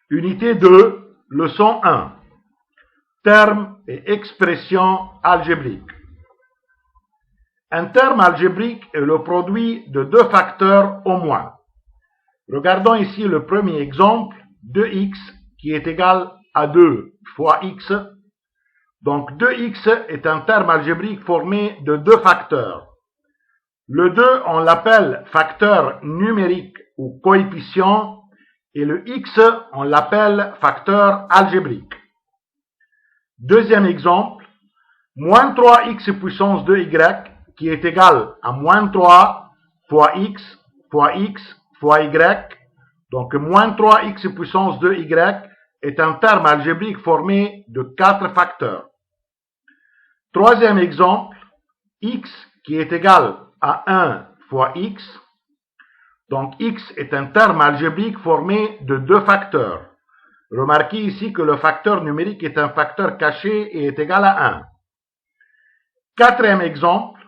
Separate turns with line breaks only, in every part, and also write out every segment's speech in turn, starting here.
Unité 2, leçon 1. Termes et expressions algébriques. Un terme algébrique est le produit de deux facteurs au moins. Regardons ici le premier exemple, 2x qui est égal à 2 fois x. Donc 2x est un terme algébrique formé de deux facteurs. Le 2, on l'appelle facteur numérique ou coefficient, et le x, on l'appelle facteur algébrique. Deuxième exemple, moins 3x puissance 2y, qui est égal à moins 3 fois x fois y. Donc, moins 3x puissance 2y est un terme algébrique formé de quatre facteurs. Troisième exemple, x qui est égal à 1 fois x. Donc, x est un terme algébrique formé de deux facteurs. Remarquez ici que le facteur numérique est un facteur caché et est égal à 1. Quatrième exemple,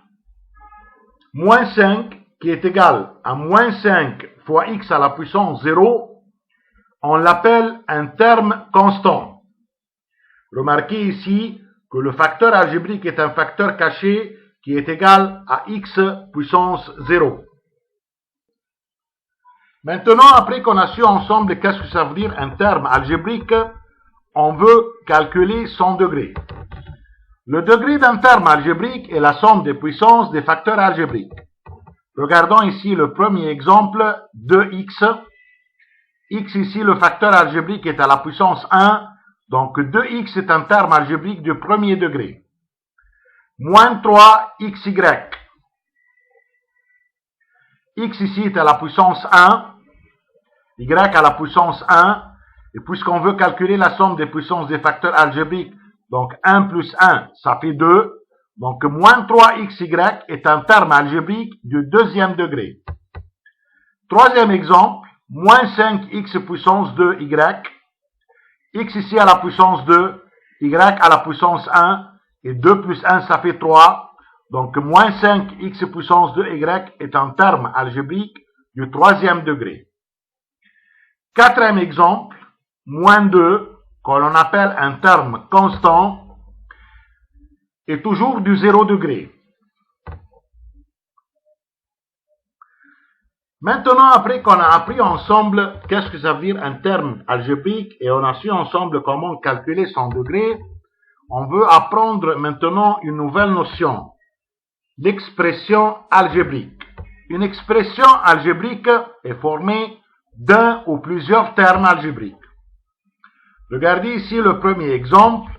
moins 5 qui est égal à moins 5 fois x à la puissance 0, on l'appelle un terme constant. Remarquez ici que le facteur algébrique est un facteur caché qui est égal à x puissance 0. Maintenant, après qu'on a su ensemble qu'est-ce que ça veut dire un terme algébrique, on veut calculer son degré. Le degré d'un terme algébrique est la somme des puissances des facteurs algébriques. Regardons ici le premier exemple, 2x. X ici, le facteur algébrique est à la puissance 1, donc 2x est un terme algébrique du premier degré. Moins 3xy. X ici est à la puissance 1, y à la puissance 1, et puisqu'on veut calculer la somme des puissances des facteurs algébriques, donc 1 plus 1, ça fait 2, donc moins 3xy est un terme algébrique du deuxième degré. Troisième exemple, moins 5x puissance 2y, x ici à la puissance 2, y à la puissance 1, et 2 plus 1 ça fait 3, donc moins 5x puissance 2y est un terme algébrique du troisième degré. Quatrième exemple, moins 2, que l'on appelle un terme constant, est toujours du 0 degré. Maintenant, après qu'on a appris ensemble qu'est-ce que ça veut dire un terme algébrique et on a su ensemble comment calculer son degré, on veut apprendre maintenant une nouvelle notion, l'expression algébrique. Une expression algébrique est formée d'un ou plusieurs termes algébriques. Regardez ici le premier exemple.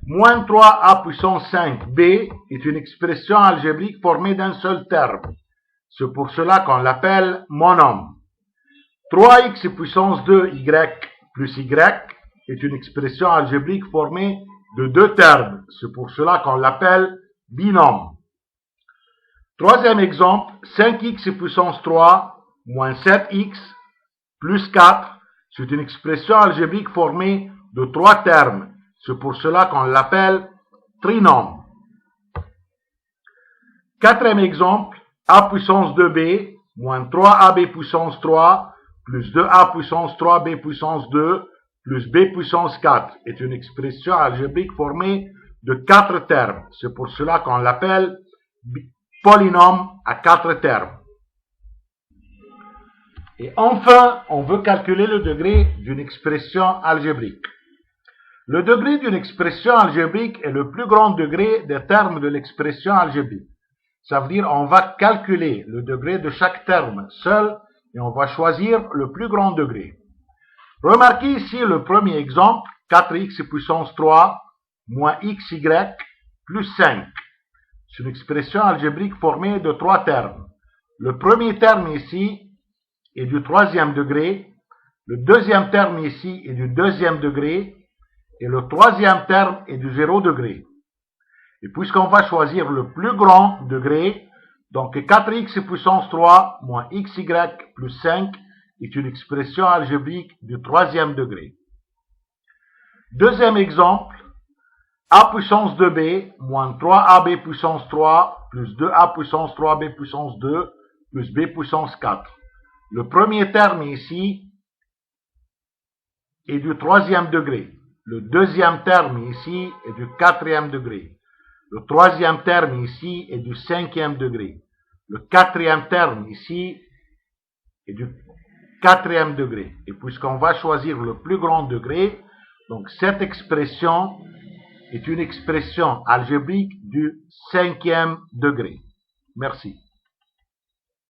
Moins 3a puissance 5b est une expression algébrique formée d'un seul terme. C'est pour cela qu'on l'appelle monome. 3x puissance 2y plus y est une expression algébrique formée de deux termes. C'est pour cela qu'on l'appelle binôme. Troisième exemple, 5x puissance 3 moins 7x plus 4, c'est une expression algébrique formée de trois termes. C'est pour cela qu'on l'appelle trinôme. Quatrième exemple, a puissance 2b moins 3ab puissance 3 plus 2a puissance 3b puissance 2 plus b puissance 4 est une expression algébrique formée de quatre termes. C'est pour cela qu'on l'appelle polynôme à quatre termes. Et enfin, on veut calculer le degré d'une expression algébrique. Le degré d'une expression algébrique est le plus grand degré des termes de l'expression algébrique. Ça veut dire on va calculer le degré de chaque terme seul et on va choisir le plus grand degré. Remarquez ici le premier exemple, 4x puissance 3 moins xy plus 5. C'est une expression algébrique formée de trois termes. Le premier terme ici est du troisième degré, le deuxième terme ici est du deuxième degré, et le troisième terme est du 0 degré. Et puisqu'on va choisir le plus grand degré, donc 4x puissance 3 moins xy plus 5 est une expression algébrique du troisième degré. Deuxième exemple, a puissance 2b moins 3ab puissance 3 plus 2a puissance 3b puissance 2 plus b puissance 4. Le premier terme ici est du troisième degré. Le deuxième terme ici est du quatrième degré. Le troisième terme ici est du cinquième degré. Le quatrième terme ici est du quatrième degré. Et puisqu'on va choisir le plus grand degré, donc cette expression est une expression algébrique du cinquième degré. Merci.